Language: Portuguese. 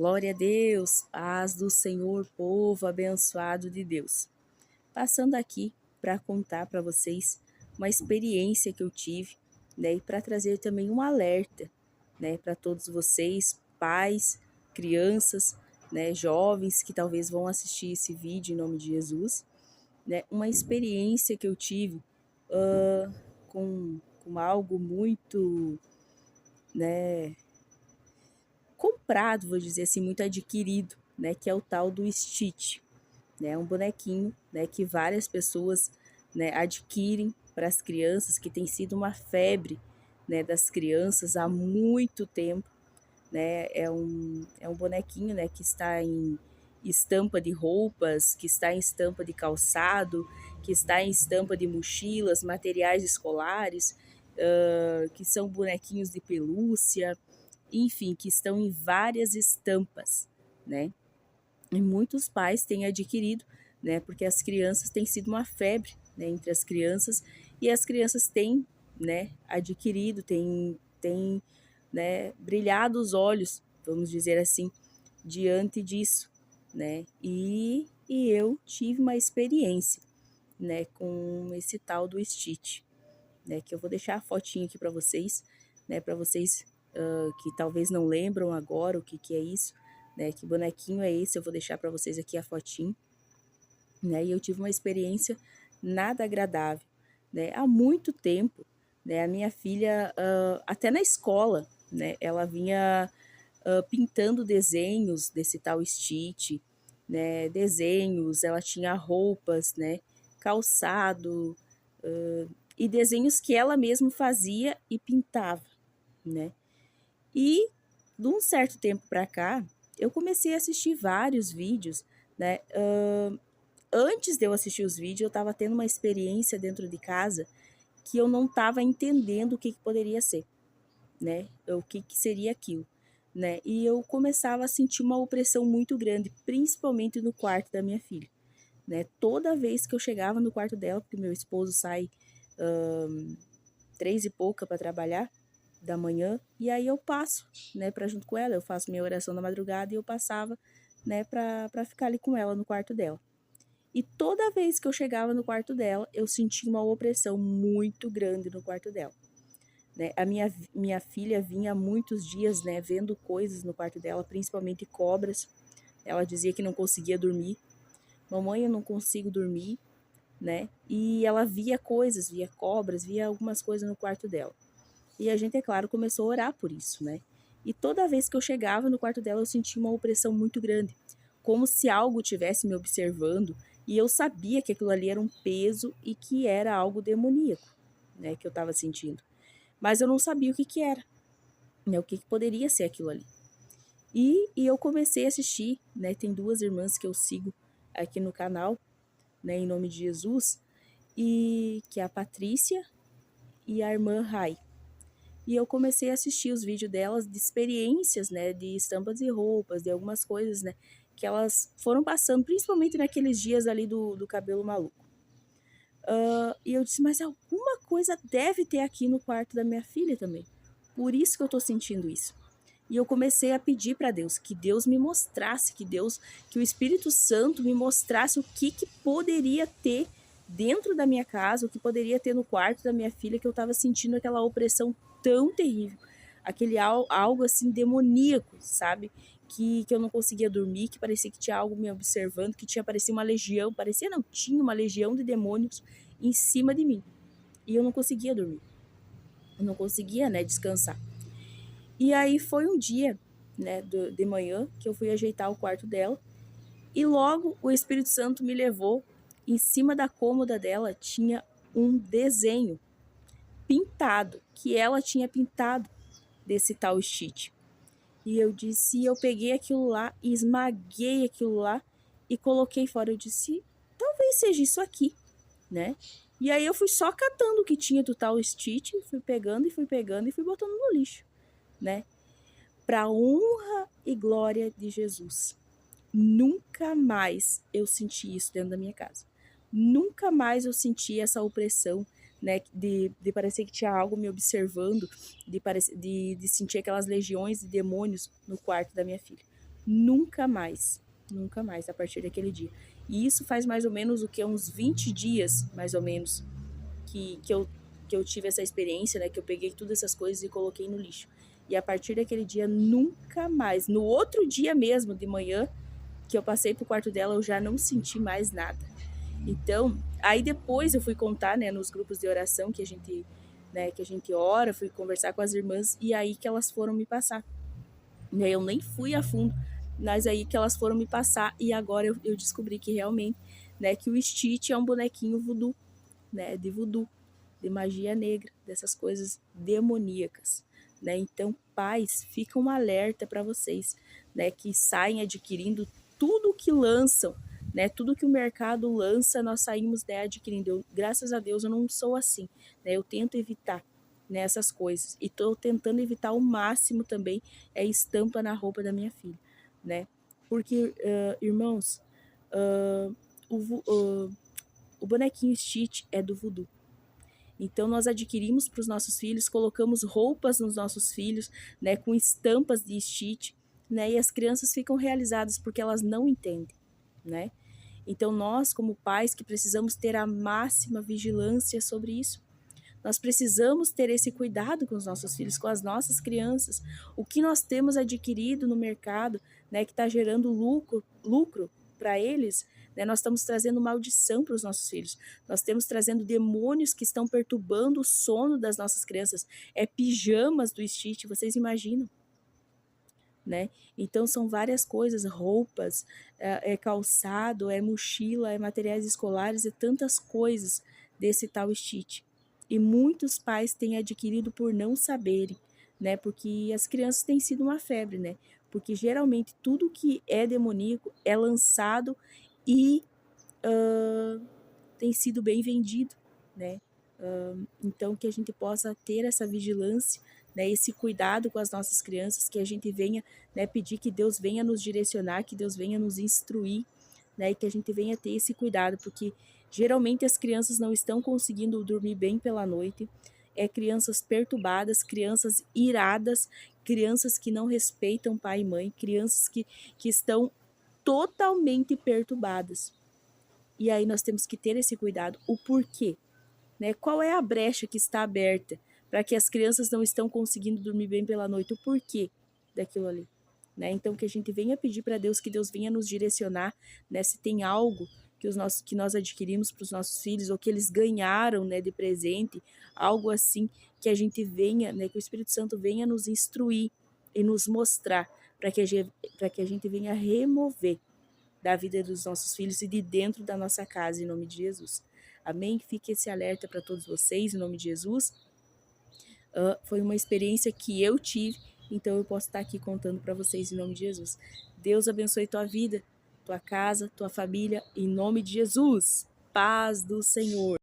Glória a Deus, paz do Senhor, povo abençoado de Deus. Passando aqui para contar para vocês uma experiência que eu tive, né, e para trazer também um alerta, né, para todos vocês, pais, crianças, né, jovens que talvez vão assistir esse vídeo em nome de Jesus, né, uma experiência que eu tive com algo muito, né, comprado, vou dizer assim, muito adquirido, né, que é o tal do Stitch, né, um bonequinho, né, que várias pessoas, né, adquirem para as crianças, que tem sido uma febre, né, das crianças há muito tempo, né, é um bonequinho, né, que está em estampa de roupas, que está em estampa de calçado, que está em estampa de mochilas, materiais escolares, que são bonequinhos de pelúcia, enfim, que estão em várias estampas, né? E muitos pais têm adquirido, né? Porque as crianças têm sido uma febre, né? Entre as crianças, e as crianças têm, né? Adquirido, têm, né? Brilhado os olhos, vamos dizer assim, diante disso, né? E eu tive uma experiência, né? Com esse tal do Stitch, né? Que eu vou deixar a fotinho aqui para vocês, né? Para vocês que talvez não lembram agora o que que é isso, né? Que bonequinho é esse? Eu vou deixar para vocês aqui a fotinho, né? E eu tive uma experiência nada agradável, né? Há muito tempo, né? A minha filha, até na escola, né? Ela vinha pintando desenhos desse tal Stitch, né? Desenhos, ela tinha roupas, né? Calçado, e desenhos que ela mesma fazia e pintava, né? E de um certo tempo para cá, eu comecei a assistir vários vídeos, né? Antes de eu assistir os vídeos, eu estava tendo uma experiência dentro de casa que eu não estava entendendo o que poderia ser, né? O que seria aquilo, né? E eu começava a sentir uma opressão muito grande, principalmente no quarto da minha filha, né? Toda vez que eu chegava no quarto dela, porque meu esposo sai 3 e pouca para trabalhar da manhã, e aí eu passo, né, para junto com ela, eu faço minha oração da madrugada e eu passava, né, para ficar ali com ela no quarto dela. E toda vez que eu chegava no quarto dela, eu sentia uma opressão muito grande no quarto dela, né? A minha filha vinha há muitos dias, né, vendo coisas no quarto dela, principalmente cobras. Ela dizia que não conseguia dormir. Mamãe, eu não consigo dormir, né? E ela via coisas, via cobras, via algumas coisas no quarto dela. E a gente, é claro, começou a orar por isso, né? E toda vez que eu chegava no quarto dela, eu sentia uma opressão muito grande, como se algo tivesse me observando, e eu sabia que aquilo ali era um peso e que era algo demoníaco, né, que eu estava sentindo. Mas eu não sabia o que que era, né, o que que poderia ser aquilo ali. E eu comecei a assistir, né, tem 2 irmãs que eu sigo aqui no canal, né, em nome de Jesus, e que é a Patrícia e a irmã Rai. E eu comecei a assistir os vídeos delas de experiências, né, de estampas de roupas, de algumas coisas, né, que elas foram passando, principalmente naqueles dias ali do cabelo maluco. E eu disse, mas alguma coisa deve ter aqui no quarto da minha filha também. Por isso que eu tô sentindo isso. E eu comecei a pedir para Deus, que Deus me mostrasse, que o Espírito Santo me mostrasse o que que poderia ter dentro da minha casa, o que poderia ter no quarto da minha filha, que eu estava sentindo aquela opressão tão terrível, aquele algo assim demoníaco, sabe? Que eu não conseguia dormir, que parecia que tinha algo me observando, que parecia uma legião, parecia não, tinha uma legião de demônios em cima de mim. E eu não conseguia dormir, eu não conseguia, né, descansar. E aí foi um dia, né, de manhã, que eu fui ajeitar o quarto dela, e logo o Espírito Santo me levou, em cima da cômoda dela tinha um desenho pintado, que ela tinha pintado desse tal Stitch. E eu disse, eu peguei aquilo lá, esmaguei aquilo lá e coloquei fora. Eu disse, talvez seja isso aqui, né? E aí eu fui só catando o que tinha do tal Stitch, fui pegando e fui pegando e fui botando no lixo, né? Para honra e glória de Jesus. Nunca mais eu senti isso dentro da minha casa. Nunca mais eu senti essa opressão, né, de parecer que tinha algo me observando, de sentir aquelas legiões de demônios no quarto da minha filha. nunca mais, a partir daquele dia. E isso faz mais ou menos uns 20 dias, mais ou menos, que eu tive essa experiência, né? Que eu peguei todas essas coisas e coloquei no lixo. E a partir daquele dia, nunca mais. No outro dia mesmo, de manhã, que eu passei pro quarto dela, eu já não senti mais nada. Então, aí depois eu fui contar, né, nos grupos de oração que a gente ora, fui conversar com as irmãs, e aí que elas foram me passar. Eu nem fui a fundo, mas aí que elas foram me passar, e agora eu descobri que realmente, né, que o Stitch é um bonequinho voodoo, né, de voodoo, de magia negra, dessas coisas demoníacas, né? Então, pais, fica um alerta para vocês, né, que saem adquirindo tudo que lançam, né? Tudo que o mercado lança, nós saímos, né, adquirindo. Graças a Deus eu não sou assim, né? Eu tento evitar, né, essas coisas, e estou tentando evitar ao máximo também estampa na roupa da minha filha, né? Porque, irmãos, o bonequinho Stitch é do voodoo. Então, nós adquirimos para os nossos filhos, colocamos roupas nos nossos filhos, né, com estampas de Stitch, né, e as crianças ficam realizadas porque elas não entendem, né? Então, nós, como pais, que precisamos ter a máxima vigilância sobre isso. Nós precisamos ter esse cuidado com os nossos filhos, com as nossas crianças. O que nós temos adquirido no mercado, né, que está gerando lucro para eles, né, nós estamos trazendo maldição para os nossos filhos. Nós estamos trazendo demônios que estão perturbando o sono das nossas crianças. É pijamas do Stitch, vocês imaginam? Né? Então são várias coisas, roupas, calçado, mochila, materiais escolares e tantas coisas desse tal Stitch. E muitos pais têm adquirido por não saberem, né? Porque as crianças têm sido uma febre, né? Porque geralmente tudo que é demoníaco é lançado e tem sido bem vendido, né? Então que a gente possa ter essa vigilância, né, esse cuidado com as nossas crianças, que a gente venha, né, pedir que Deus venha nos direcionar, que Deus venha nos instruir, né, e que a gente venha ter esse cuidado, porque geralmente as crianças não estão conseguindo dormir bem pela noite, crianças perturbadas, crianças iradas, crianças que não respeitam pai e mãe, crianças que estão totalmente perturbadas. E aí nós temos que ter esse cuidado. O porquê? Né? Qual é a brecha que está aberta para que as crianças não estão conseguindo dormir bem pela noite? O porquê daquilo ali? Né? Então, que a gente venha pedir para Deus, que Deus venha nos direcionar, né? Se tem algo que nós adquirimos para os nossos filhos, ou que eles ganharam, né, de presente, algo assim, que a gente venha, né, que o Espírito Santo venha nos instruir e nos mostrar, para que a gente venha remover da vida dos nossos filhos e de dentro da nossa casa, em nome de Jesus. Amém? Fique esse alerta para todos vocês, em nome de Jesus. Foi uma experiência que eu tive, então eu posso estar aqui contando para vocês, em nome de Jesus. Deus abençoe tua vida, tua casa, tua família, em nome de Jesus. Paz do Senhor.